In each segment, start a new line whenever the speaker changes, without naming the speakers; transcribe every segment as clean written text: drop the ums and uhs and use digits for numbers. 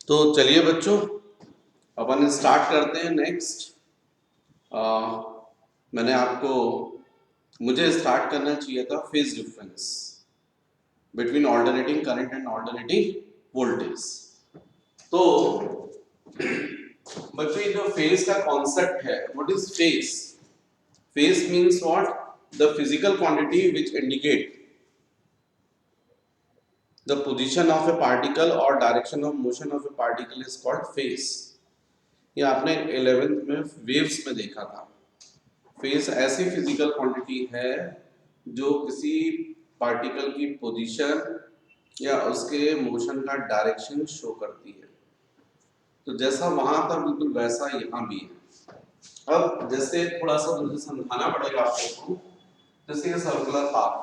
तो चलिए बच्चों, अपन स्टार्ट करते हैं नेक्स्ट। मैंने आपको मुझे स्टार्ट करना चाहिए था phase difference between alternating current and alternating voltage. तो बच्चों ये जो फेज का कॉन्सेप्ट है, what is phase? Phase means what? The physical quantity which indicate the position of a particle or direction of motion of a particle is called phase। ये आपने 11th में waves में देखा था। फेज ऐसी physical quantity है जो किसी पार्टिकल की पोजीशन या उसके मोशन का डायरेक्शन शो करती है। तो जैसा वहां था बिल्कुल वैसा यहाँ भी है। अब जैसे थोड़ा सा मुझे समझाना पड़ेगा आप लोगों को। जैसे ये सर्कुलर पाथ,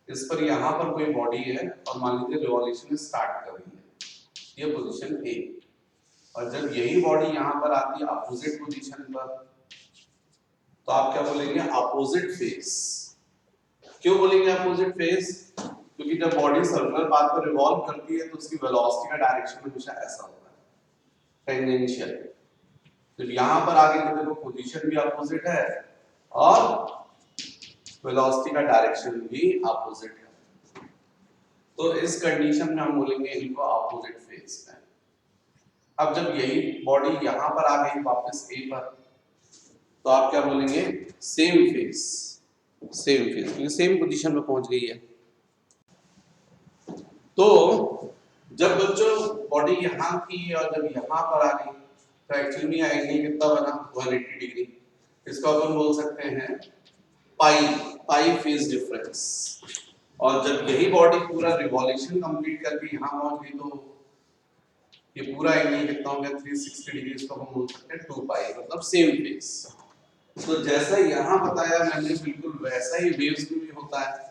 इस पर यहाँ पर कोई बॉडी है और मान लीजिए रिवॉल्यूशन स्टार्ट कर रही है, ये पोजीशन ए। और जब यही बॉडी यहाँ पर आती है अपोजिट पोजीशन पर, तो आप क्या बोलेंगे? Opposite phase. क्यों बोलेंगे अपोजिट फेज? क्योंकि जब बॉडी सर्कुलर पाथ पर रिवॉल्व करती है तो उसकी वेलोसिटी का डायरेक्शन हमेशा ऐसा होता है, टेंजेंशियल। तो यहाँ पर आगे तो देखो पोजीशन भी अपोजिट है और वेलोसिटी का डायरेक्शन भी अपोजिट है। तो इस कंडीशन में हम बोलेंगे इनको अपोजिट फेज में। अब जब यही बॉडी यहाँ पर आ गई वापस ए पर, तो आप क्या बोलेंगे? Same phase. सेम फेज क्योंकि सेम पोजीशन में पहुंच गई है। तो जब बच्चों बॉडी यहाँ थी और जब यहाँ पर आ गई तो एक्चुअली में एंगल कितना बना? 180 डिग्री। इसको अपन बोल सकते हैं पाई फेज डिफरेंस। और जब यही बॉडी पूरा रिवॉल्यूशन कंप्लीट करके यहाँ पहुंच गई तो ये पूरा एंगल कितना हो गया? 360 डिग्री। इसको हम बोल सकते हैं 2 पाई, मतलब सेम फेज। तो जैसा यहाँ बताया मैंने बिल्कुल वैसा ही वेव्स में भी होता है।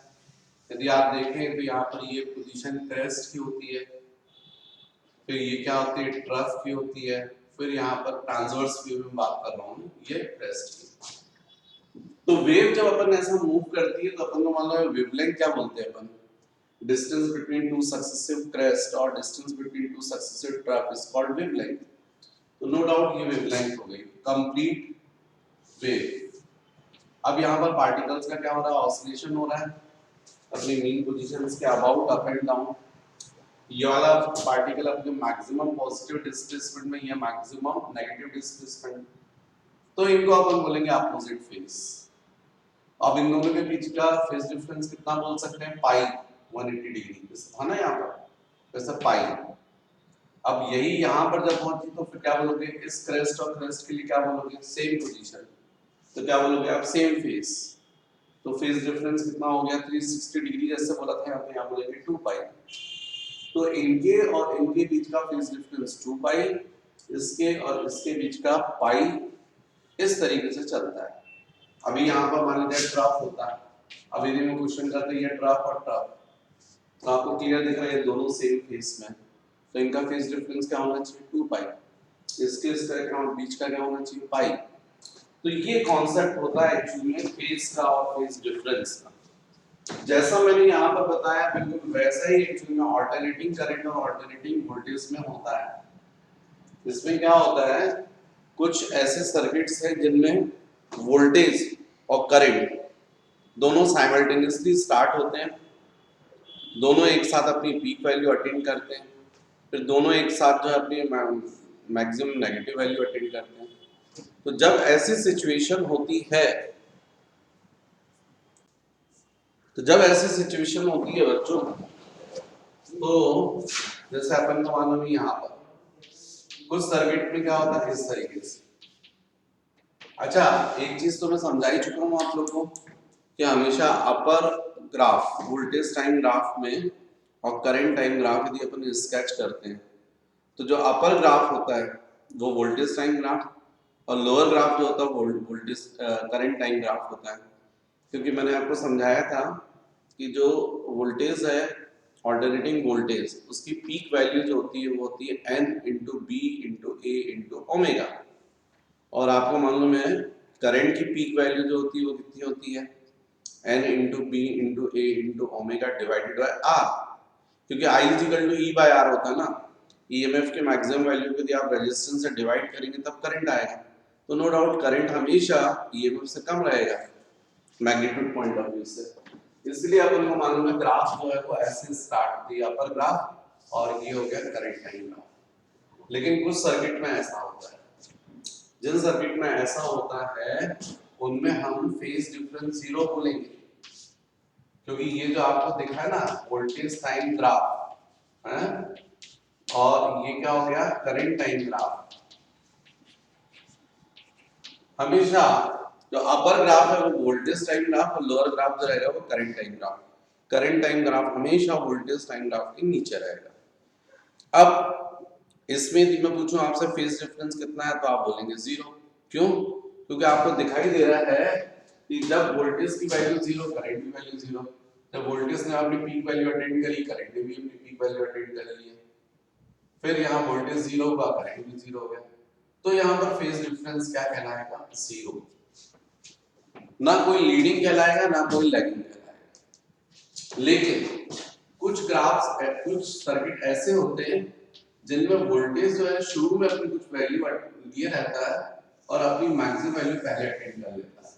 यदि आप देखें तो यहाँ पर ये पोजीशन क्रेस्ट की होती है, फिर ये क्या होती है? ट्रफ की होती है, फिर यहाँ पर ट्रांसवर्स व्यू में बात कर रहा हूँ, ये क्रेस्ट की। तो वेव जब अपन ऐसा मूव करती है तो अपन को मान लो वेवलेंथ क्या बोलते हैं अपन? Distance between two successive crest और distance between two successive trough is called wavelength. तो नो डाउट ये वेवलेंथ हो गई, कंप्लीट वेव। अब यहाँ पर पार्टिकल्स का क्या हो रहा है? ऑसिलेशन हो रहा है अपनी मीन पोजीशंस के अबाउट, अप एंड डाउन। ये वाला पार्टिकल अपने मैक्सिमम पॉजिटिव डिस्प्लेसमेंट में, ये मैक्सिमम नेगेटिव डिस्प्लेसमेंट। तो इनको अपन बोलेंगे अपोजिट फेज। अब इन दोनों के बीच का फेज डिफरेंस कितना बोल सकते हैं? पाई, 180 डिग्री था ना यहाँ पर, वैसे पाई। अब यही यहाँ पर जब पहुंची तो फिर क्या बोलोगे? इस क्रेस्ट और क्रेस्ट के लिए क्या बोलोगे? Same position. तो क्या बोलोगे आप? Same phase. तो फेज डिफरेंस कितना हो गया? 360 डिग्री। जैसे बोला था यहाँ बोलेंगे 2 पाई। तो इनके और इनके बीच का फेज डिफरेंस 2 पाई, इसके और इसके बीच का पाई। इस तरीके से चलता है। अभी यहाँ पर मान लीजिए ट्रफ होता है। अब यदि मैं क्वेश्चन करते हैं ये ट्रफ और ट्रफ, तो आपको क्लियर दिख रहा है दोनों सेम फेज में, तो इनका फेज डिफरेंस क्या होना चाहिए? 2 पाई। इसके इसका बीच का क्या होना चाहिए? पाई। तो ये कॉन्सेप्ट होता है एक्चुअली में फेज का और फेज डिफरेंस का। जैसा मैंने यहाँ पर बताया बिल्कुल वैसा ही एक्चुअली में ऑल्टरनेटिंग करंट और ऑल्टरनेटिंग वोल्टेज में होता है। इसमें क्या होता है? कुछ ऐसे सर्किट्स हैं जिनमें वोल्टेज और करंट दोनों साइमल्टेनियसली स्टार्ट होते हैं, दोनों एक साथ अपनी पीक वैल्यू अटेन करते हैं, फिर दोनों एक साथ जो है अपनी मैक्सिमम नेगेटिव वैल्यू अटेन करते हैं। तो जब ऐसी सिचुएशन होती है बच्चों, तो जैसे अपन का मानो यहाँ पर कुछ सर्किट में क्या होता है? इस तरीके से। अच्छा, एक चीज तो मैं समझा ही चुका हूँ आप लोगों को कि हमेशा अपर ग्राफ, वोल्टेज टाइम ग्राफ में और करंट टाइम ग्राफ यदि अपन स्केच करते हैं तो जो अपर ग्राफ होता है वो वोल्टेज टाइम ग्राफ और लोअर ग्राफ जो होता है वो वोल्टेज करंट टाइम ग्राफ होता है। क्योंकि मैंने आपको समझाया था कि जो वोल्टेज है, ऑल्टरनेटिंग वोल्टेज, उसकी पीक वैल्यू जो होती है वो होती है n into B into A into omega. और आपको मालूम है करंट की पीक वैल्यू जो होती है वो कितनी होती है? n into B into A into omega divided by R. क्योंकि I is equal to E by R होता है ना। ईएमएफ के मैक्सिमम वैल्यू को यदि आप रेजिस्टेंस से डिवाइड करेंगे तब करंट आएगा, तो नो डाउट करंट हमेशा ईएमएफ से कम रहेगा मैग्नीट्यूड पॉइंट ऑफ व्यू से। इसलिए अपन को मालूम है ग्राफ जो है वो ऐसे स्टार्ट होती है अपर ग्राफ और ये हो गया करंट टाइम ग्राफ। लेकिन कुछ सर्किट में ऐसा होता है, जिन सर्किट में ऐसा होता है उनमें हम फेज डिफरेंस जीरो बोलेंगे, क्योंकि ये जो आपको दिखा है ना वोल्टेज टाइम ग्राफ है और ये क्या हो गया करंट टाइम ग्राफ, हमेशा जो अपर ग्राफ है वो वोल्टेज टाइम ग्राफ और लोअर ग्राफ जो रहेगा वो current time graph. Current time graph हमेशा वोल्टेज टाइम ग्राफ के नीचे रहेगा। अब इसमें यदि मैं पूछूं आपसे फेज डिफरेंस कितना है तो आप बोलेंगे जीरो। क्यों? क्योंकि आपको दिखाई दे रहा है कि जब वोल्टेज की वैल्यू जीरो करंट की वैल्यू जीरो, जब वोल्टेज ने अपनी पीक वैल्यू अटेंड करी करंट ने भी अपनी पीक वैल्यू अटेंड कर ली है, फिर यहाँ वोल्टेज जीरो हुआ करंट भी जीरो हो गया, तो यहाँ पर फेज डिफरेंस क्या कहलाएगा? जीरो। ना कोई लीडिंग कहलाएगा ना कोई लैगिंग कहलाएगा। लेकिन कुछ ग्राफ्स कुछ सर्किट ऐसे होते हैं जिनमें वोल्टेज जो है शुरू में अपनी कुछ वैल्यू लिए रहता है और अपनी मैक्सिमम वैल्यू पहले अटेंड कर लेता है,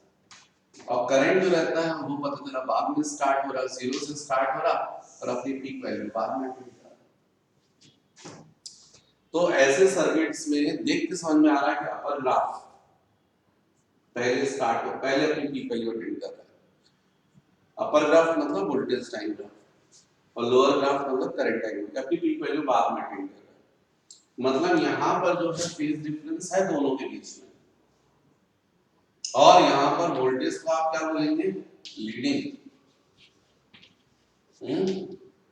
और करंट जो रहता है वो पता चला बाद में स्टार्ट हो रहा, जीरो से स्टार्ट हो रहा और अपनी पीक वैल्यू बाद में अटेंड कर रहा। तो ऐसे सर्किट्स में देख के समझ में आ रहा है कि अपर ग्राफ पहले स्टार्ट हो, पहले अपनी पीक वैल्यू अटेंड कर रहा है। अपर ग्राफ मतलब वोल्टेज टाइम ग्राफ और लोअर ग्राफ मतलब करंट टाइम ग्राफ, अपनी पीक वैल्यू बाद में अटेंड कर रहा है। मतलब यहाँ पर जो है फेज डिफरेंस है दोनों के बीच में, और यहाँ पर वोल्टेज को आप क्या बोलेंगे? लीडिंग,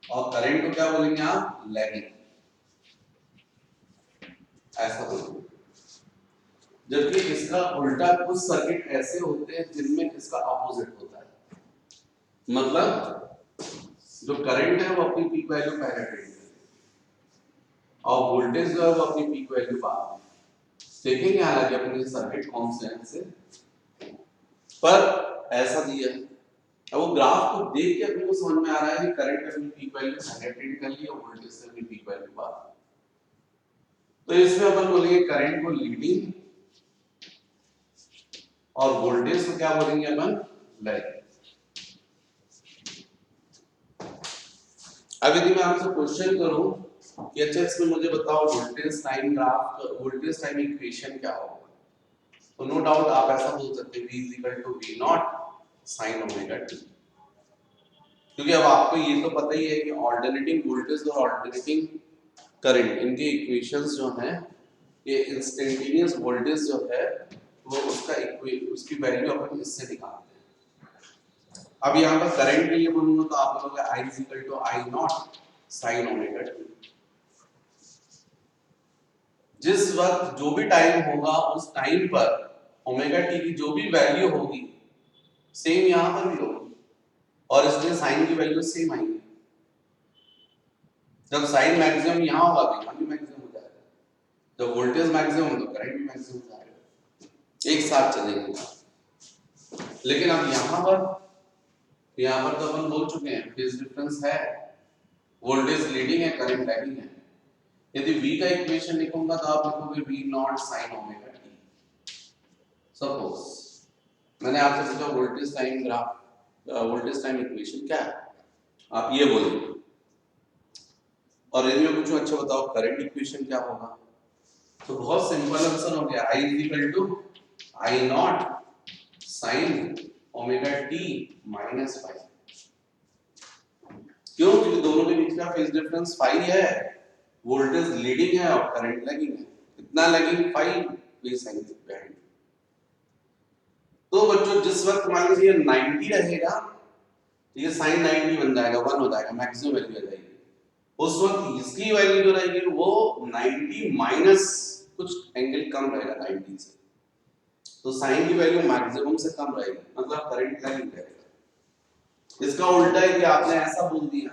और करंट को क्या बोलेंगे आप? लैगिंग, ऐसा बोलेंगे। जबकि इसका उल्टा कुछ सर्किट ऐसे होते हैं जिनमें इसका अपोजिट होता है, मतलब जो करंट है वो अपनी पीक वैल्यू पहले अटेंड करेगा और वोल्टेज जो है वो अपनी पीक वैल्यू बाद में। देखेंगे हालांकि अपने सर्किट कौन से हैं से, पर ऐसा दिया है। अब वो ग्राफ को देख के अपने को समझ में आ रहा है कि करंट अपनी पीक वैल्यू पहले अटेंड कर ली और वोल्टेज से अपनी पीक वैल्यू बाद। तो इसमें अपन बोलेंगे करंट को लीडिंग और वोल्टेज को क्या बोलेंगे अपन? लैगिंग। अब यदि मैं आपसे क्वेश्चन करूं कि अच्छा इसमें मुझे बताओ voltage time graph, voltage time equation क्या होगा, तो नो डाउट आप ऐसा बोल सकते हैं V = V0 sin omega t। क्योंकि अब आपको ये तो पता ही है कि ऑल्टरनेटिंग वोल्टेज और ऑल्टरनेटिंग करंट इनके इक्वेशंस जो हैं, ये इंस्टेंटेनियस वोल्टेज जो है वो उसकी वैल्यू अपन इससे निकालते हैं। अब यहाँ पर करंट के लिए बोलूंगा तो आप बोलोगे I = I0 sin omega t। जिस वक्त जो भी टाइम होगा उस टाइम पर ओमेगा टी की जो भी वैल्यू होगी सेम यहाँ पर भी होगी, और इसमें साइन की वैल्यू सेम आएगी। जब साइन मैक्सिमम यहाँ होगा तो यहाँ भी मैक्सिमम हो जाएगा, जब वोल्टेज मैक्सिमम तो करंट भी मैक्सिमम हो जाएगा, एक साथ चलेंगे। लेकिन अब यहाँ पर तो अपन बोल चुके हैं फेज डिफरेंस है, वोल्टेज लीडिंग है करंट लैगिंग है। यदि V का इक्वेशन लिखूंगा तो आप लिखोगे V0 sin omega t। Suppose मैंने आपसे पूछा voltage time graph, voltage time equation क्या है, आप ये बोलेंगे। और यदि मैं पूछूं अच्छा बताओ करंट इक्वेशन क्या होगा, तो बहुत सिंपल आंसर हो गया I = I0 sin omega t - phi। क्यों? क्योंकि दोनों के बीच का फेज डिफरेंस phi है, वोल्टेज लीडिंग है और करंट लैगिंग है। कितना lagging? phi base sine behind. तो बच्चों जिस वक्त मान लीजिए 90 रहेगा, ये sin 90 बन जाएगा, 1 हो जाएगा, मैक्सिमम वैल्यू आ जाएगी। उस वक्त इसकी वैल्यू जो रहेगी वो 90 माइनस कुछ एंगल कम रहेगा 90 से, तो साइन की वैल्यू मैक्सिमम से कम रहेगी, मतलब करंट लैगिंग रहेगा। इसका उल्टा है कि आपने ऐसा बोल दिया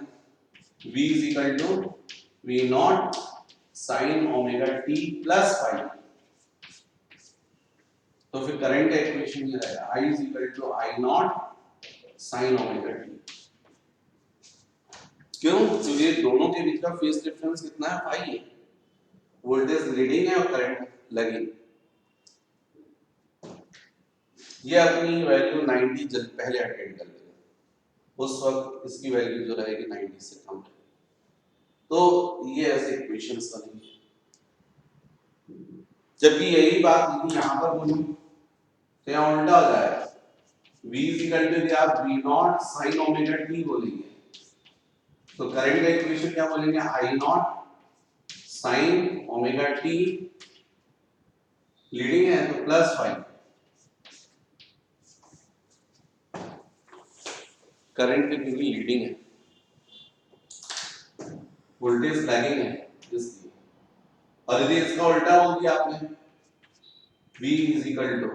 V = V0 sin omega t + phi, तो फिर करंट का इक्वेशन ये रहेगा I = I0 sin omega t। क्यों? क्योंकि दोनों के बीच का फेज डिफरेंस कितना है? phi है। वोल्टेज लीडिंग है और करंट लैगिंग। ये अपनी वैल्यू 90 जल्द पहले अटेंड कर लेगा, उस वक्त इसकी वैल्यू जो रहेगी 90 से कम रहेगी। तो ये ऐसे इक्वेशंस बनेंगे। जबकि यही बात यदि यहाँ पर बोलूं तो यहाँ उल्टा हो जाएगा। V इक्वल टू आप V naught sine omega t बोलेंगे, तो करंट का इक्वेशन क्या बोलेंगे, I not sine omega t, leading है तो प्लस 5, करंट क्योंकि लीडिंग है, वोल्टेज लैगिंग है इसलिए। और यदि इसका उल्टा बोल दिया आपने, V इज इक्वल टू,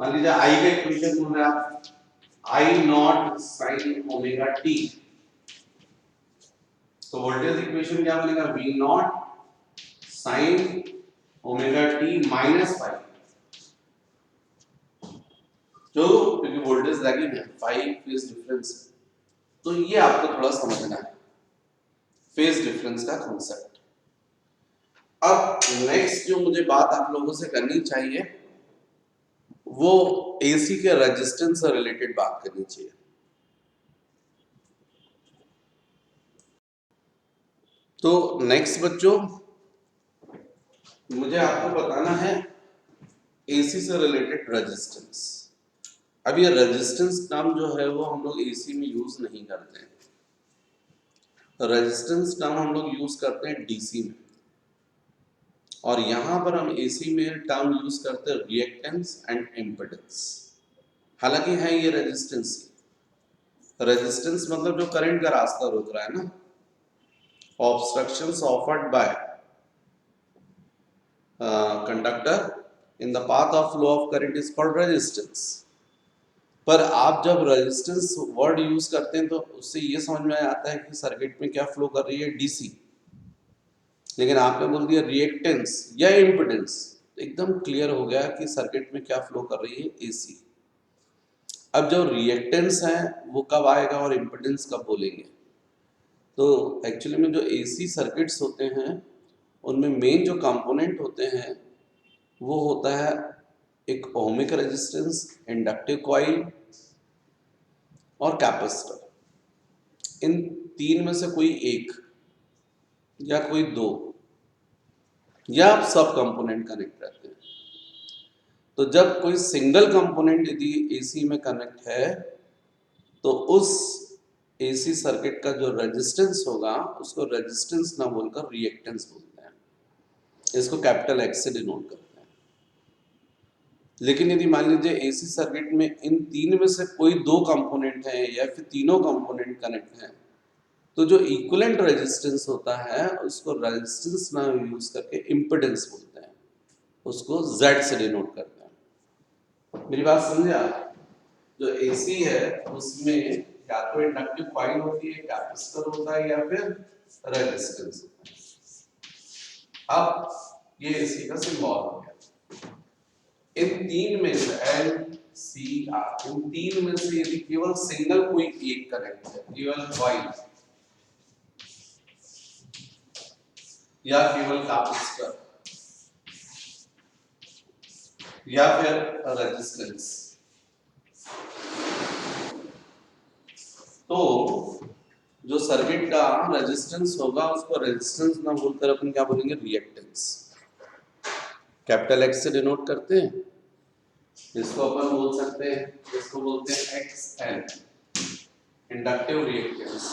मान लीजिए I का इक्वेशन बोल रहे हैं आप I not sine omega t, तो वोल्टेज इक्वेशन क्या बनेगा, V naught sine omega t minus 5, जो क्योंकि वोल्टेज लैगिंग है, 5 फेज डिफरेंस। तो ये आपको थोड़ा समझना है फेज डिफरेंस का कॉन्सेप्ट। अब नेक्स्ट जो मुझे बात आप लोगों से करनी चाहिए वो एसी के रेजिस्टेंस से रिलेटेड बात करनी चाहिए। तो नेक्स्ट बच्चों मुझे आपको बताना है एसी से रिलेटेड रेजिस्टेंस। अब ये रेजिस्टेंस टर्म जो है वो हम लोग एसी में यूज नहीं करते हैं, रेजिस्टेंस टर्म हम लोग यूज करते हैं डीसी में, और यहां पर हम एसी में टर्म यूज करते हैं रिएक्टेंस एंड इम्पीडेंस। हालांकि है ये रेजिस्टेंस, रेजिस्टेंस मतलब जो करंट का रास्ता रोक रहा है ना, obstructions offered by conductor in the path of flow of current is called resistance. पर आप जब रेजिस्टेंस वर्ड यूज करते हैं तो उससे ये समझ में आता है कि सर्किट में क्या फ्लो कर रही है, डीसी। लेकिन आपने बोल दिया रिएक्टेंस या इम्पीडेंस, तो एकदम क्लियर हो गया कि सर्किट में क्या फ्लो कर रही है, एसी। अब जो रिएक्टेंस है वो कब आएगा और इम्पीडेंस कब बोलेंगे। तो एक्चुअली में जो एसी सर्किट्स होते हैं उनमें मेन जो कंपोनेंट होते हैं वो होता है एक ओमिक रेजिस्टेंस, इंडक्टिव कॉइल और कैपेसिटर। इन तीन में से कोई एक या कोई दो या सब कंपोनेंट कनेक्ट रहते हैं। तो जब कोई सिंगल कंपोनेंट यदि एसी में कनेक्ट है तो उस एसी सर्किट का जो रेजिस्टेंस होगा उसको रेजिस्टेंस ना बोलकर रिएक्टेंस बोलते हैं, इसको कैपिटल एक्स से डिनोट करते हैं। लेकिन यदि मान लीजिए एसी सर्किट में इन तीन में से कोई दो कंपोनेंट हैं या फिर तीनों कंपोनेंट कनेक्ट हैं, तो जो इक्विवेलेंट रेजिस्टेंस होता है उसको रेजिस्टेंस ना यूज करके इम्पीडेंस बोलते हैं, उसको Z से डिनोट करते हैं। मेरी बात समझे आप? जो एसी है उसमें या तो इंडक्टिव कॉइल होती है, कैपेसिटर होता है या फिर रेजिस्टेंस होता है। अब ये एसी का सिंबल हो गया। इन तीन में से एल सी आर, इन तीन में से यदि केवल सिंगल कोई एक कनेक्ट है, केवल कॉइल या केवल कैपेसिटर या फिर रेजिस्टेंस, तो जो सर्किट का रेजिस्टेंस होगा उसको रेजिस्टेंस ना बोलकर अपन क्या बोलेंगे, रिएक्टेंस। कैपिटल एक्स से डिनोट करते हैं, इसको अपन बोल सकते हैं, इसको बोलते हैं XL इंडक्टिव रिएक्टेंस,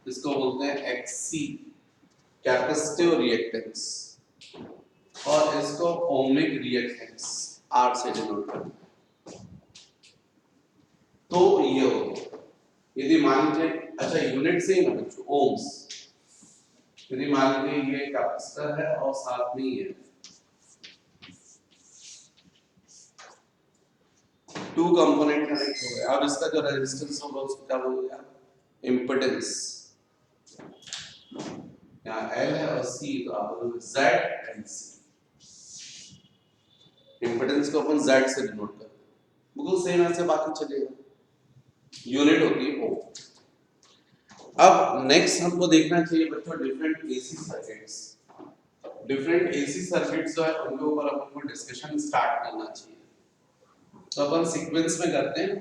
इसको बोलते हैं XC कैपेसिटिव रिएक्टेंस, और इसको ओमिक रिएक्टेंस R से डिनोट करते हैं। तो ये हो गया। यदि मान लीजिए, अच्छा यूनिट से ही ना बच्चों, ओम्स, यदि मान लीजिए ये कैपेसिटर है और साथ में ये टू कंपोनेंट कनेक्ट हो गए, अब इसका जो रेजिस्टेंस होगा उसको क्या बोलेंगे, इम्पीडेंस। यहाँ L है और C, तो आप बोलोगे Z एंड C। इम्पीडेंस को अपन Z से डिनोट करते हैं, बिल्कुल सेम ऐसे बाकी चलेगा। यूनिट होती है ओम। अब नेक्स्ट हमको देखना चाहिए बच्चों different AC circuits. Different AC circuits जो है उनके ऊपर अपन को डिस्कशन स्टार्ट करना चाहिए। तो अपन सीक्वेंस में करते हैं।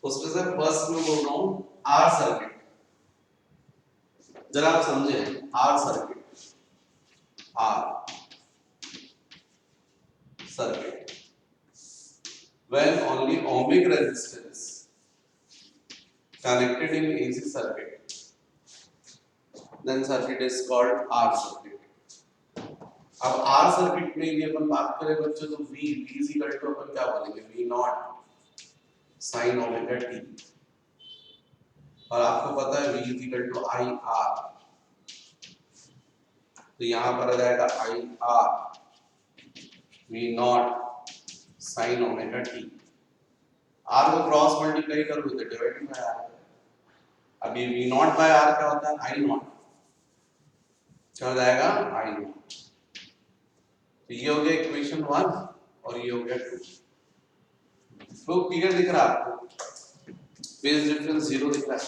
उसमें से फर्स्ट में बोल रहा हूं आर सर्किट। जरा आप समझे R circuit, R circuit when only ohmic resistance connected in AC circuit, then circuit is called R circuit। अब R circuit में यदि अपन बात करें बच्चों तो V is equal to अपन क्या बोलेंगे V naught sin omega t, और आपको पता है V is equal to I R, तो यहाँ पर आ जाएगा I R V naught sin omega t। R को क्रॉस मल्टीप्लाई करोगे तो डिवाइडेड बाय R। अभी V नॉट बाय R क्या होता है I नॉट, क्या हो जाएगा I नॉट। तो ये हो गया इक्वेशन 1 और ये हो गया 2। तो क्लियर दिख रहा है आपको, फेज डिफरेंस 0 दिख रहा है।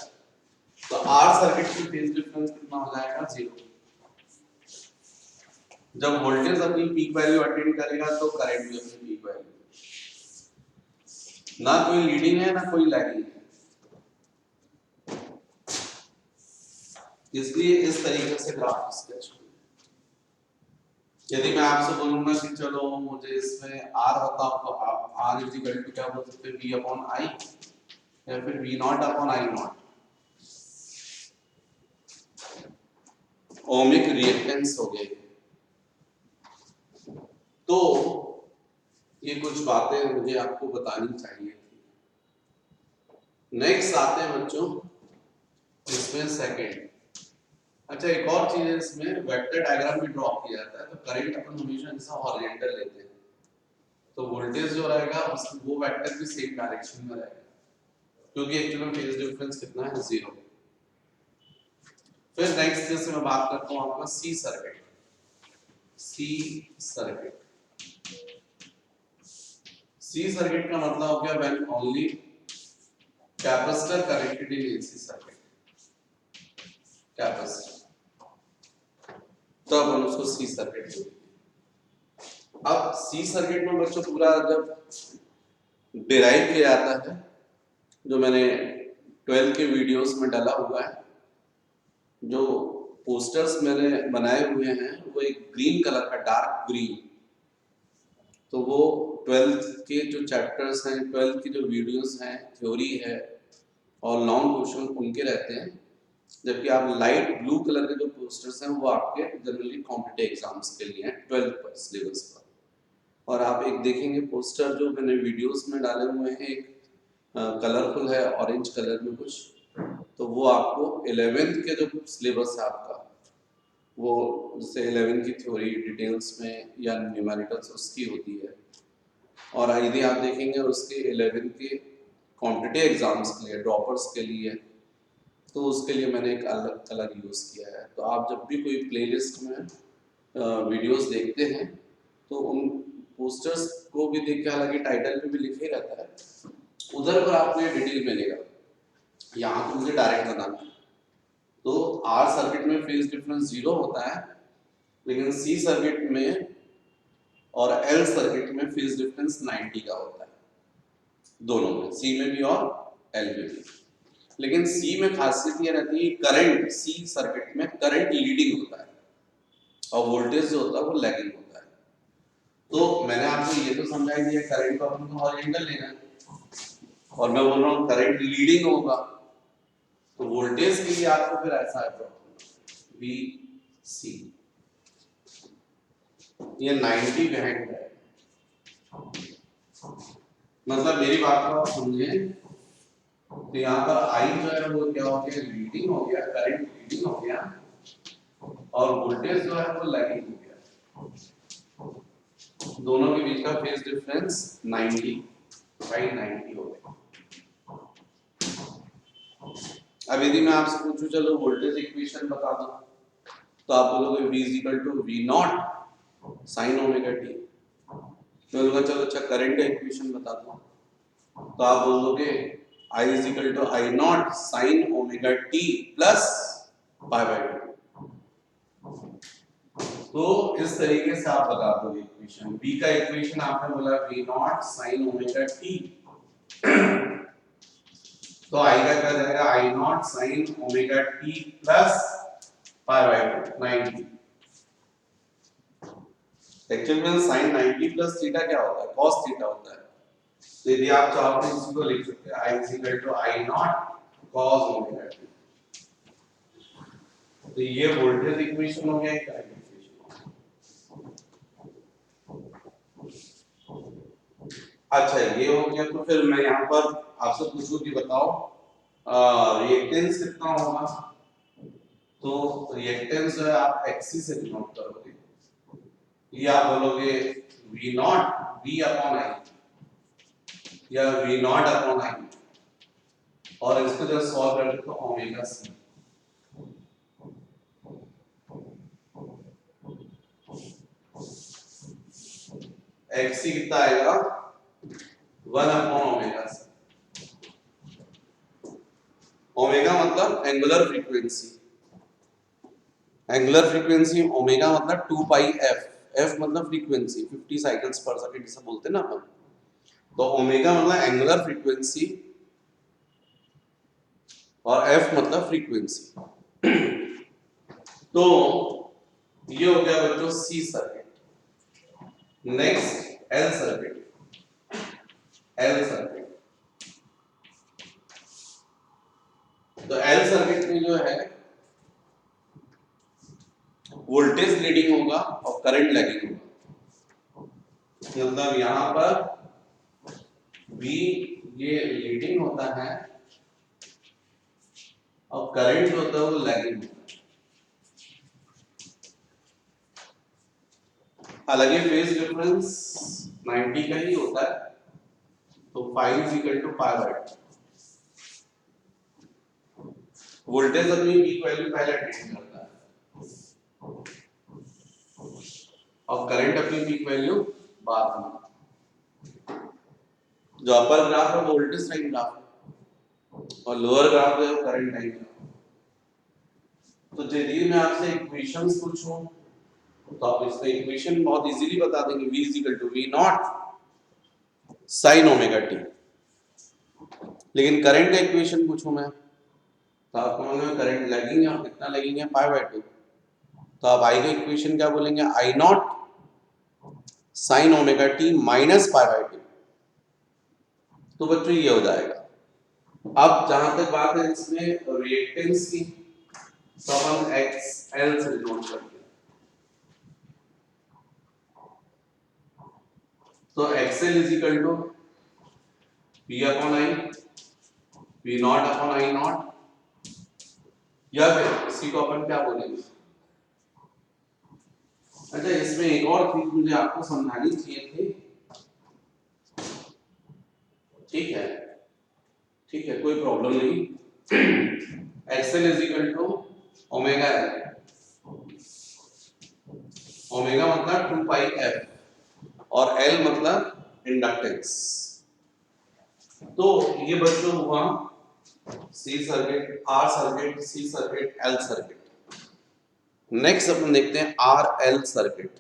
तो R सर्किट की फेज डिफरेंस कितना हो जाएगा 0। जब वोल्टेज अपनी पीक वैल्यू अटेन करेगा तो करंट भी अपनी पीक वैल्यू, ना कोई लीडिंग है ना कोई लैगिंग है, इसलिए इस तरीके से ग्राफ स्केच होगा। यदि मैं आपसे बोलूंगा कि चलो मुझे इसमें R बताओ तो आप R इज इक्वल टू क्या बोल सकते हैं V अपॉन I या फिर V not upon I not, ohmic reactance हो गए। तो ये कुछ बातें मुझे आपको बतानी चाहिए थी। नेक्स्ट आते हैं बच्चों इसमें सेकंड। अच्छा एक और चीज है, इसमें वेक्टर डायग्राम भी ड्रॉ किया जाता है। तो करंट अपन हमेशा ऐसा हॉरिजॉन्टल लेते हैं, तो वोल्टेज जो रहेगा वो वेक्टर भी सेम डायरेक्शन में रहेगा, क्योंकि एक्चुअली में फेज डिफरेंस कितना है 0। फिर नेक्स्ट जैसे मैं बात करता हूं आपका C circuit. C circuit, C circuit का मतलब हो गया when only capacitor connected in AC circuit, capacitor, तो अपन उसको सी सर्किट बोलते हैं। अब सी सर्किट में बच्चों पूरा जब डिराइव किया जाता है, जो मैंने 12 के वीडियोस में डाला हुआ है, जो पोस्टर्स मैंने बनाए हुए हैं वो एक ग्रीन कलर का, डार्क ग्रीन, तो वो 12 के जो चैप्टर्स हैं, 12 की जो वीडियोस हैं, थ्योरी है और लॉन्ग क्वेश्चन उनके रहते हैं। जबकि आप लाइट ब्लू कलर के जो पोस्टर्स हैं वो आपके जनरली कॉम्पिटिटिव एग्जाम्स के लिए हैं 12th पर सिलेबस पर। और आप एक देखेंगे पोस्टर जो मैंने वीडियोस में डाले हुए हैं, एक कलरफुल है ऑरेंज कलर में कुछ, तो वो आपको 11th के जो सिलेबस है आपका, वो जैसे 11 की थ्योरी डिटेल्स में या न्यूमेरिकल्स उसकी होती है। और यदि आप देखेंगे उसके 11 के कॉम्पिटिटिव एग्जाम्स के लिए, ड्रॉपर्स के लिए, तो उसके लिए मैंने एक अलग कलर यूज़ किया है। तो आप जब भी कोई प्लेलिस्ट में वीडियोस देखते हैं तो उन पोस्टर्स को भी देख के, हालांकि टाइटल में भी लिखे ही रहता है, उधर पर आपको ये डिटेल मिलेगा। यहाँ तो मुझे डायरेक्ट बताना है। तो आर सर्किट में फेज डिफरेंस 0 होता है, लेकिन सी सर्किट में और एल सर्किट में फेज डिफरेंस 90 का होता है, दोनों में, सी में भी और एल में भी। लेकिन सी में खासियत ये रहती है करंट, सी सर्किट में करंट लीडिंग होता है और वोल्टेज जो होता है वो लैगिंग होता है। तो मैंने आपको ये तो समझाई दिया करंट को अपन को हॉरिजॉन्टल लेना है, और मैं बोल रहा हूँ करंट लीडिंग होगा, तो वोल्टेज के लिए आपको फिर ऐसा है वी सी, ये 90 बिहाइंड है। मतलब मेरी बात को आप समझे, तो यहाँ पर आई जो है वो क्या हो गया, लीडिंग हो गया, करंट लीडिंग हो गया, और वोल्टेज जो है वो लैगिंग हो गया। दोनों के बीच का फेज डिफरेंस 90 बाई 90 हो गया। अब यदि मैं आपसे पूछूं चलो वोल्टेज इक्वेशन बता दो, तो आप बोलोगे V is equal to V naught sine omega T. मैं बोलूंगा चलो अच्छा करंट का इक्वेशन बता दो, तो आप बोलोगे I is equal to I naught sin omega t plus pi by 2। तो इस तरीके से आप बता दोगे इक्वेशन। v का इक्वेशन आपने बोला v not sin omega t, तो i का क्या जाएगा i not sin omega t plus pi by 2 90। Actual में sin 90 प्लस थीटा क्या होता है, cos थीटा होता है। तो यदि आप चाहो तो इसको लिख सकते हैं i is equal to i naught cos omega t। तो ये वोल्टेज इक्वेशन हो गया, करंट इक्वेशन हो गया। अच्छा ये हो गया, तो फिर मैं यहाँ पर आपसे पूछूं कि बताओ रिएक्टेंस कितना होगा। तो रिएक्टेंस जो है आप एक्सी से डिनोट करोगे, ये आप बोलोगे v not v upon i या v नॉट अपॉन i, और इसको जब सॉल्व करते तो ओमेगा c। एक्सी कितना आएगा 1 अपॉन ओमेगा c। ओमेगा मतलब angular frequency, angular frequency omega मतलब 2 पाई f, f मतलब फ्रीक्वेंसी 50 साइकिल्स पर सेकंड जिसे बोलते हैं ना अपन। तो ओमेगा मतलब एंगुलर फ्रीक्वेंसी और f मतलब फ्रीक्वेंसी। तो ये हो गया बच्चों C circuit. Next L circuit. L circuit, तो एल सर्किट में जो है वोल्टेज लीडिंग होगा और करंट लैगिंग होगा। मतलब यहां पर V ये लीडिंग होता है और करंट जो होता है वो लैगिंग होता है। हालांकि फेज डिफरेंस 90 का ही होता है, तो phi is equal to pi by 2। Voltage अपनी पीक वैल्यू पहले अटेन करता है और करंट अपनी पीक वैल्यू बाद में। जो अपर ग्राफ है वो वोल्टेज टाइम ग्राफ है और लोअर ग्राफ है वो करंट टाइम ग्राफ। तो यदि मैं आपसे इक्वेशंस पूछूं तो आप इसका इक्वेशन बहुत इजीली बता देंगे, v is equal to v not sin omega t। लेकिन करंट का इक्वेशन पूछूं मैं तो आपको मालूम करंट लैगिंग है, कितना लैगिंग है पाई बाय 2। तो आप i का इक्वेशन क्या बोलेंगे, i not sin omega t minus pi by 2। तो बच्चों ये हो जाएगा। अब जहां तक बात है इसमें रिएक्टेंस की, तो हम x l से डिनोट करते हैं। तो xl is equal to p upon i, p naught upon i naught, या फिर इसी को अपन क्या बोलेंगे। अच्छा इसमें एक और चीज मुझे आपको समझानी चाहिए थी। ठीक है, ठीक है, कोई प्रॉब्लम नहीं। xl is equal to omega l। Omega मतलब 2 पाई f और l मतलब इंडक्टेंस। तो ये बच्चों हुआ C circuit, R circuit, C circuit, L circuit. Next अपन देखते हैं आर एल सर्किट।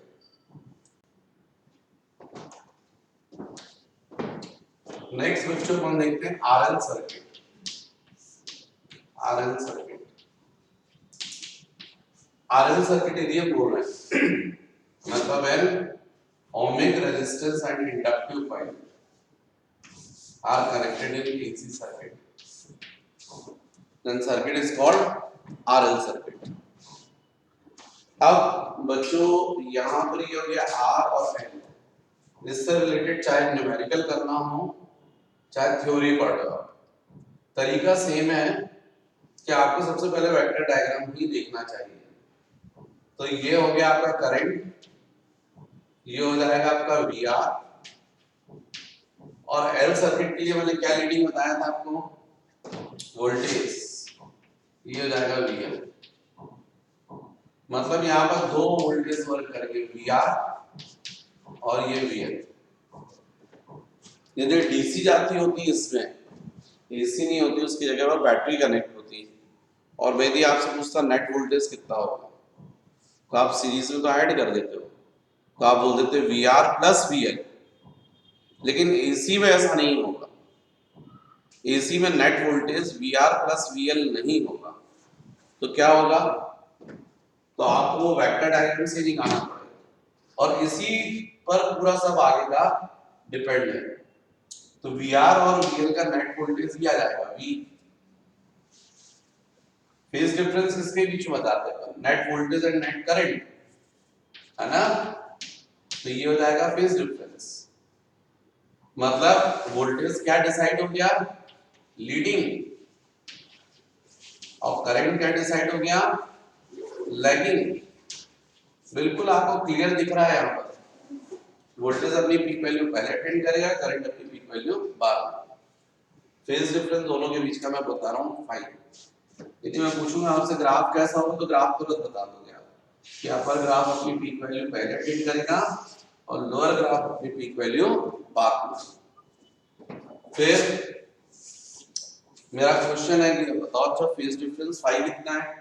नेक्स्ट बच्चों अपन देखते हैं R L circuit. R L circuit, R L circuit यदि बोल रहे हैं मतलब when ohmic resistance and inductive coil are connected in AC circuit, then circuit is called RL circuit। अब बच्चों यहाँ पर ये हो गया R और L, इससे रिलेटेड चाहे न्यूमेरिकल करना हो चाहे थ्योरी पढ़ रहे हो, तरीका सेम है कि आपको सबसे पहले वेक्टर डायग्राम ही देखना चाहिए। तो ये हो गया आपका करंट, ये हो जाएगा आपका VR, और एल सर्किट के लिए मैंने क्या रीडिंग बताया था आपको, वोल्टेज, ये हो जाएगा VL। मतलब यहाँ पर दो वोल्टेज वर्क करेंगे, VR और ये VL। यदि डीसी जाती होती इसमें एसी नहीं होती, उसकी जगह पर बैटरी कनेक्ट होती है। और यदि आपसे पूछता नेट वोल्टेज कितना होगा, तो आप सीरीज में तो ऐड कर देते हो, तो आप बोल देते V R plus V L. लेकिन एसी में ऐसा नहीं होगा, एसी में net voltage V R plus V L नहीं होगा। तो क्या होगा, तो आपको वेक्टर डायग्राम से निकालना पड़ेगा और इसी पर पूरा सब आगे का डिपेंड है। तो वी आर और वी एल का नेट वोल्टेज भी आ जाएगा वी। फेज डिफरेंस किसके बीच में बताते हैं, net voltage and net current, है ना। तो ये हो जाएगा फेज डिफरेंस। मतलब वोल्टेज क्या डिसाइड हो गया, लीडिंग, और करंट क्या डिसाइड हो गया, लैगिंग। बिल्कुल आपको क्लियर दिख रहा है यहाँ पर, वोल्टेज अपनी पीक वैल्यू पहले अटेंड करेगा, करंट अपनी पीक वैल्यू बाद में। फेज डिफरेंस दोनों के बीच का मैं बता रहा हूँ फाइन। यदि मैं पूछूंगा आपसे ग्राफ कैसा हो, तो ग्राफ तुरंत बता दोगे आप कि अपर ग्राफ अपनी पीक वैल्यू पहले अटेंड करेगा और लोअर ग्राफ अपनी पीक वैल्यू बाद में। फिर मेरा क्वेश्चन है कि बताओ अच्छा फेज डिफरेंस फाई कितना है,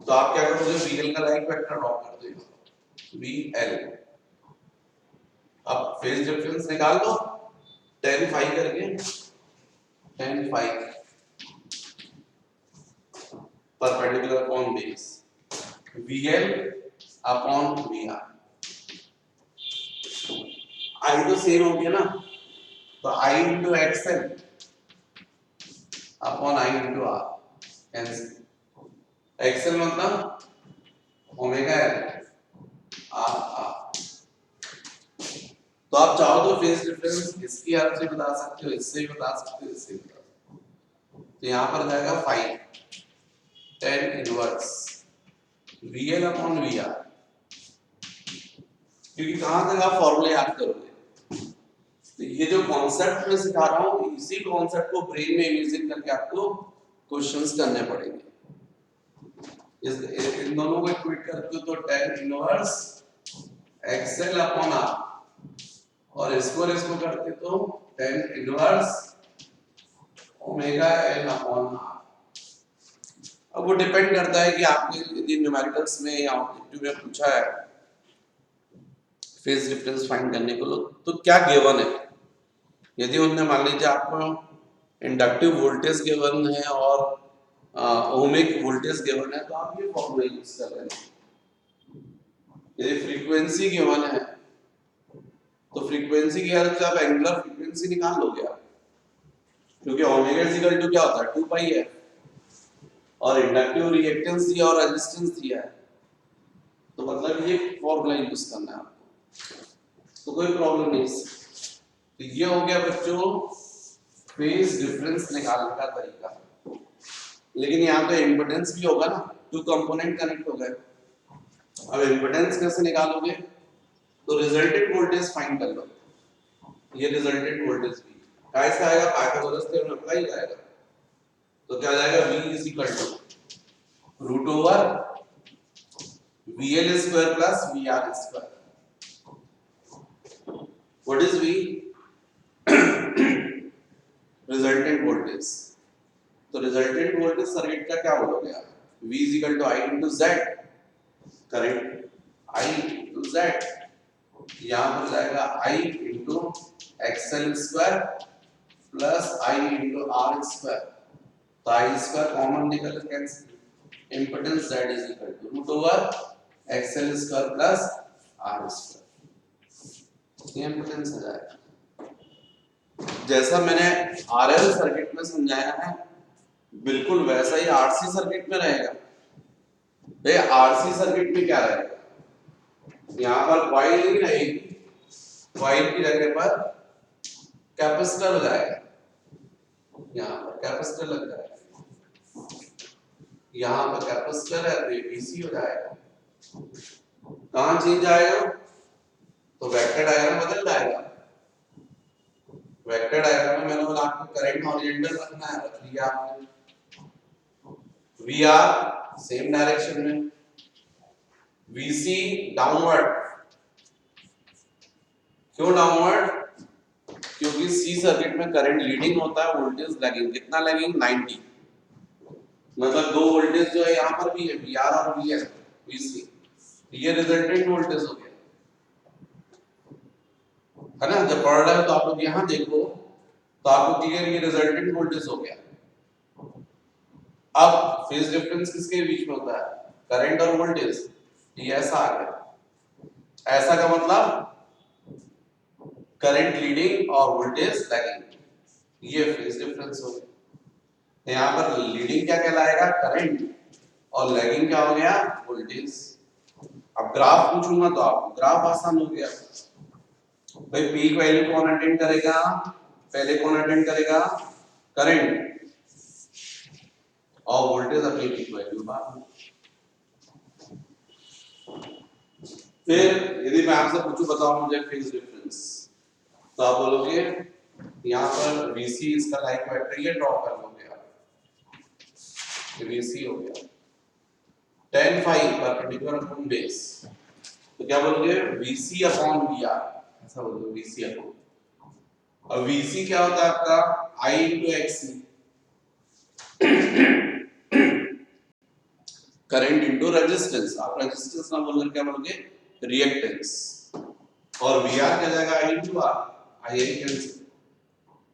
तो आप क्या करोगे, वीएल का लाइक वेक्टर ड्रॉ कर दो, वीएल। अब फेज डिफरेंस निकाल दो tan फाई करके, tan phi perpendicular upon base, VL upon VR. I तो सेम हो गया ना, तो I into XL upon I into R, cancel. XL मतलब ओमेगा एल आर आर। तो आप चाहो तो फेज डिफरेंस इसकी हेल्प से बता सकते हो, इससे भी बता सकते हो, इससे भी बता सकते हो। तो यहां पर जाएगा phi tan inverse VL upon VR, क्योंकि कहां तक आप फॉर्मूले याद करोगे। तो ये जो कॉन्सेप्ट मैं सिखा रहा हूं, इसी कॉन्सेप्ट को ब्रेन में इमेजिन करके आपको क्वेश्चंस करने पड़ेंगे। इन दोनों को इक्वेट करते हो तो tan inverse XL upon R, और इसको करते तो tan inverse omega L upon R। अब वो डिपेंड करता है कि आपने यदि न्यूमेरिकल्स में या ऑब्जेक्टिव में पूछा है फेज डिफरेंस फाइंड करने को, तो क्या गिवन है। यदि उन्होंने मान लीजिए आपको इंडक्टिव वोल्टेज गिवन है और ओमिक वोल्टेज गिवन है, तो आप ये फॉर्मूला यूज कर रहे हैं। यदि फ्रीक्वेंसी गिवन है, तो फ्रीक्वेंसी की हेल्प से आप एंगुलर फ्रीक्वेंसी निकाल लोगे आप, क्योंकि ओमेगा इज इक्वल टू क्या होता है 2 पाई है, और इंडक्टिव रिएक्टेंस दिया और रेजिस्टेंस दिया है, तो मतलब ये फॉर्मूला यूज करना है आपको, तो कोई प्रॉब्लम नहीं। तो ये हो गया बच्चों फेज डिफरेंस निकालने का तरीका। लेकिन यहाँ पे इम्पीडेंस भी होगा ना, टू कंपोनेंट कनेक्ट हो गए। अब इम्पीडेंस कैसे निकालोगे, तो रिजल्टेंट वोल्टेज फाइंड कर लो। ये रिजल्टेंट वोल्टेज भी कैसे आएगा, पाइथागोरस थ्योरम अप्लाई जाएगा। तो क्या जाएगा, V is equal to root over VL square plus VR square. What is V, resultant voltage. तो रिजल्टेंट वोल्टेज सर्किट का क्या बोलोगे आप, V is equal to I into Z, correct, I into Z। यहां पर जाएगा I into XL square plus I into R square. तो I square common निकल cancel, impedance Z is equal to root over XL square plus R square. ये impedance आ जाएगा। जैसा मैंने RL circuit में समझाया है, बिल्कुल वैसा ही RC सर्किट में रहेगा। भाई RC सर्किट में क्या रहेगा, यहाँ पर कॉइल नहीं रहेगी, कॉइल की जगह पर कैपेसिटर हो जाएगा, यहाँ पर कैपेसिटर लग जाएगा, यहाँ पर कैपेसिटर है तो ये DC हो जाएगा। कहाँ चेंज आएगा, तो वेक्टर डायग्राम बदल जाएगा। वेक्टर डायग्राम में मैंने बोला आपको करंट हॉरिजॉन्टल रखना है, रख लिया आपने। VR सेम डायरेक्शन में, VC डाउनवर्ड, क्यों डाउनवर्ड, क्योंकि सी सर्किट में करंट लीडिंग होता है, वोल्टेज लैगिंग। कितना लैगिंग? 90। मतलब दो वोल्टेज जो है यहाँ पर भी है, VR और VS, VC, ये रिजल्टेंट वोल्टेज हो गया, है ना। जब पढ़ रहे हो तो आप लोग यहाँ देखो तो आपको क्लियर ये रिजल्टेंट वोल्टेज हो गया। अब फेज डिफरेंस किसके बीच में होता है? करंट और वोल्टेज। ये ऐसा आ गया, ऐसा का मतलब करंट लीडिंग और वोल्टेज लैगिंग, ये फेज डिफरेंस हो गया। यहाँ पर लीडिंग क्या कहलाएगा? करंट, और लैगिंग क्या हो गया? वोल्टेज। अब ग्राफ पूछूंगा तो आपको ग्राफ आसान हो गया भाई। पीक वैल्यू कौन अटेंड करेगा? पहले कौन अटेंड करेगा? करंट, और वोल्टेज अपनी पीक वैल्यू बाद में। फिर यदि मैं आपसे पूछूं बताओ मुझे फेज डिफरेंस, तो आप बोलोगे यहाँ पर VC इसका लाइक वेक्टर ये ड्रॉ कर लोगे आप, VC हो गया tan phi perpendicular upon base, तो क्या बोलोगे? VC अपॉन VR, ऐसा बोलोगे VC अपॉन, और VC क्या होता है आपका? I into XC, current into resistance. आप रेजिस्टेंस ना बोलकर क्या बोलोगे? रिएक्टेंस। और VR क्या जाएगा? I into R, I cancel,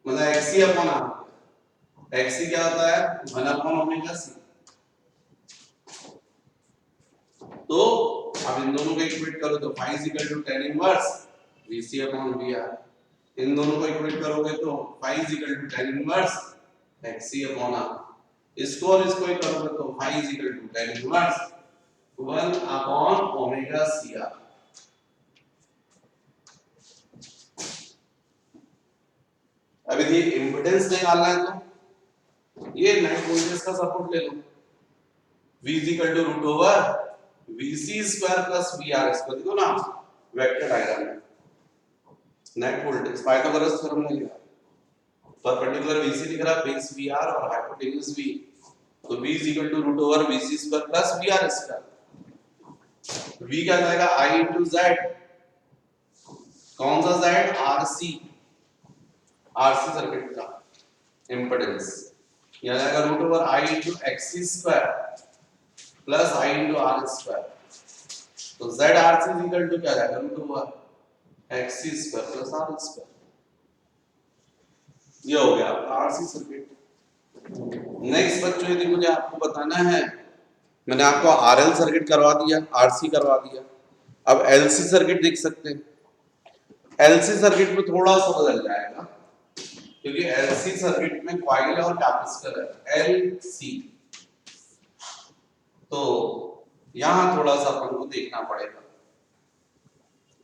मतलब XC अपॉन R। XC क्या होता है? 1 अपॉन ओमेगा C। तो अब इन दोनों को इक्वेट करो तो phi is equal to tan inverse VC upon VR। इन दोनों को इक्वेट करोगे तो phi is equal to tan inverse XC upon R। इसको और इसको ही करोगे तो phi is equal to tan inverse 1 upon omega CR। अब यदि इंपेडेंस निकालना है तो ये नेट वोल्टेज का सपोर्ट ले लो, V is equal to root over VC square plus VR square. देखो ना वेक्टर डायग्राम में नेट वोल्टेज पाइथागोरस थ्योरम ने लिखा, परपेंडिकुलर VC दिख रहा है, बेस VR और हाइपोटेन्यूज V, तो V is equal to root over VC square plus VR square. V क्या जाएगा? I into Z, कौन सा Z? RC सर्किट का इंपेडेंस, यह जाएगा root over I into XC square plus I into R square. तो ZRC is equal to क्या जाएगा? Root over XC square plus R square. ये हो गया आपका RC सर्किट। नेक्स्ट बच्चों यदि मुझे आपको बताना है, मैंने आपको RL सर्किट करवा दिया, RC करवा दिया, अब LC सर्किट देख सकते हैं। LC सर्किट में थोड़ा सा बदल जाएगा, क्योंकि LC सर्किट में कॉइल और कैपेसिटर है LC, तो यहां थोड़ा सा अपन को देखना पड़ेगा।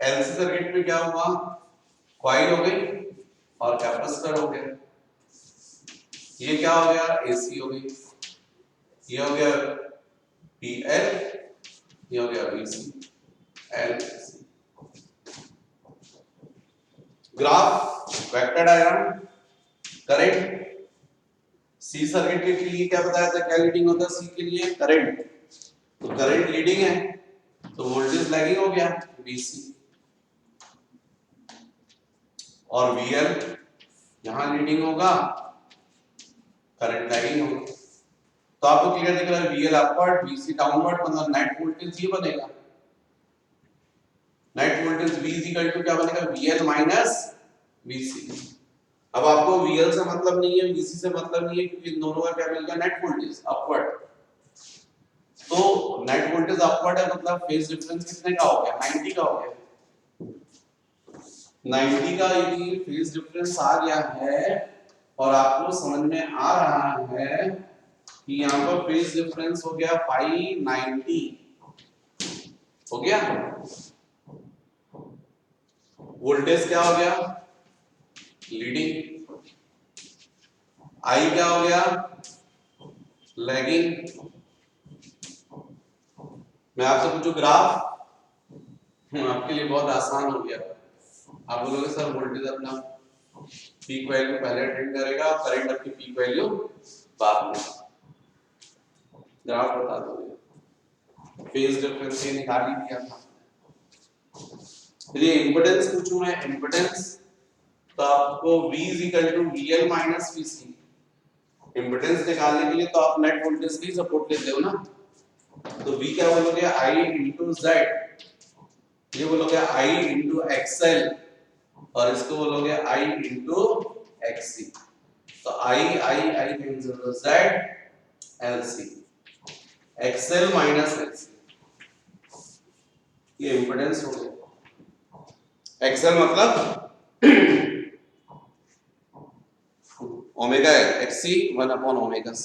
LC सर्किट में क्या हुआ? कॉइल हो गई और कैपेसिटर हो गया। ये क्या हो गया? AC हो गई। ये हो गया PL, ये हो गया VC, LC। Graph vector diagram current C circuit के लिए क्या बताया था? क्या लीडिंग होता है सी के लिए? करंट। तो करंट लीडिंग है तो वोल्टेज लैगिंग हो गया VC, और VL यहां लीडिंग होगा, करंट लैगिंग होगा। तो आपको क्लियर दिख रहा है VL अपवर्ड VC डाउनवर्ड, मतलब नेट वोल्टेज ये बनेगा। Net voltage V is equal to क्या बनेगा? VL minus VC। अब आपको VL से मतलब नहीं है, VC से मतलब नहीं है, क्योंकि इन दोनों का क्या मिल गया? Net voltage upward. तो नेट वोल्टेज अपवर्ड है, मतलब फेज डिफरेंस कितने का हो गया? 90 का हो गया। 90 का यदि फेज डिफरेंस आ गया है और आपको समझ में आ रहा है कि यहाँ पर फेज डिफरेंस हो गया 590 हो गया, वोल्टेज क्या हो गया? लीडिंग। आई क्या हो गया? लैगिंग। मैं आपसे पूछूं ग्राफ, आपके लिए बहुत आसान हो गया। आप बोलोगे सर वोल्टेज अपना पीक वैल्यू पहले अटेंड करेगा, करंट अपनी पीक वैल्यू बाद में। ग्राफ बता दोगे, फेज डिफरेंस ये निकाल ही दिया था। चलिए इंपेडेंस पूछूं मैं, इंपेडेंस तो आपको V is equal to VL minus VC, impedance निकालने के लिए तो आप नेट वोल्टेज की सपोर्ट लेते हो ना, तो V क्या बोलोगे I इंटू Z, ये बोलोगे I इंटू XL, और इसको बोलोगे I इंटू XC। तो I कैंसिल हो, Z LC, XL minus XC, ये इम्पीडेंस हो गया। XL मतलब ओमेगा XC 1/ओमेगा C।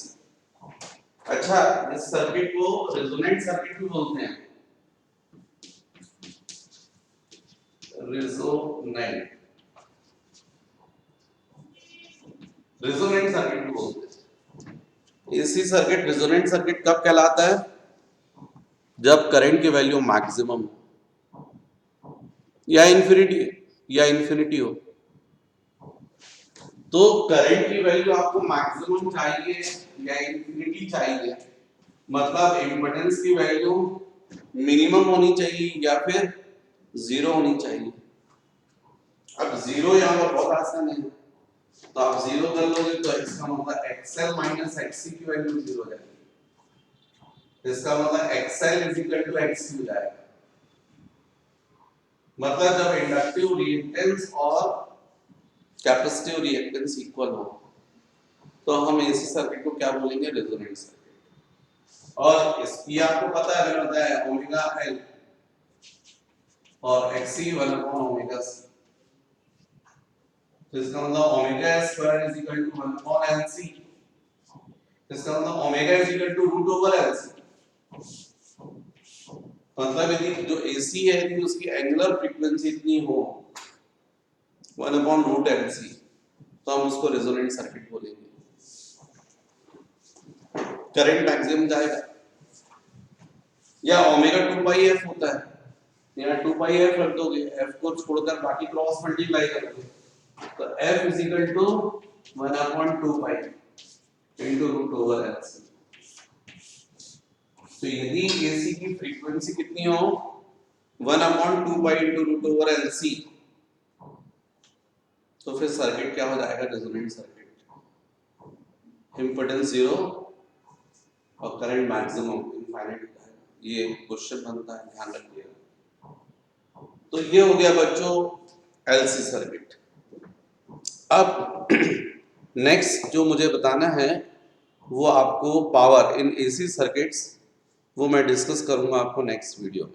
अच्छा, इस सर्किट को रेजोनेंट सर्किट भी बोलते हैं, रेजोनेंट सर्किट भी बोलते हैं। एसी सर्किट रेजोनेंट सर्किट कब कहलाता है? जब करंट की वैल्यू मैक्सिमम या इन्फिनिटी हो। तो करंट की वैल्यू आपको मैक्सिमम चाहिए या इन्फिनिटी चाहिए, मतलब इम्पीडेंस की वैल्यू मिनिमम होनी चाहिए या फिर जीरो होनी चाहिए। अब जीरो यहाँ पर बहुत आसान है, तो आप जीरो कर लोगे तो इसका मतलब XL माइनस XC की वैल्यू जीरो हो जाएगी, इसका मतलब XL is equal to XC हो जाएगा। मतलब जब इंडक्टिव रिएक्टेंस और कैपेसिटिव रिएक्टेंस इक्वल हो तो हम एसी सर्किट को क्या बोलेंगे? Resonant circuit. और इसकी आपको पता है, मैंने बताया ओमेगा L और XC 1/ओमेगा C, तो इसका मतलब omega square is equal to 1/LC, इसका मतलब omega is equal to root over LC। मतलब यदि जो AC है यदि उसकी एंगुलर फ्रीक्वेंसी इतनी हो 1/√LC, तो हम उसको रेजोनेंट सर्किट बोलेंगे। करंट मैक्सिमम जाएगा, या ओमेगा 2πf होता है, यहाँ 2πf रख दोगे, f को छोड़कर बाकी क्रॉस मल्टीप्लाई कर दोगे, तो f is equal to 1/2π into root over LC। तो यदि AC की फ्रीक्वेंसी कितनी हो 1/2π इनटू रूट ओवर LC, तो फिर सर्किट क्या हो जाएगा? रेजोनेंट सर्किट, इम्पीडेंस जीरो और करंट मैक्सिमम इनफाइनाइट हो जाएगा। ये क्वेश्चन बनता है, ध्यान रखिएगा। तो ये हो गया बच्चों LC सर्किट। अब नेक्स्ट जो मुझे बताना है वो आपको पावर इन AC सर्किट्स, वो मैं डिस्कस करूंगा आपको नेक्स्ट वीडियो में।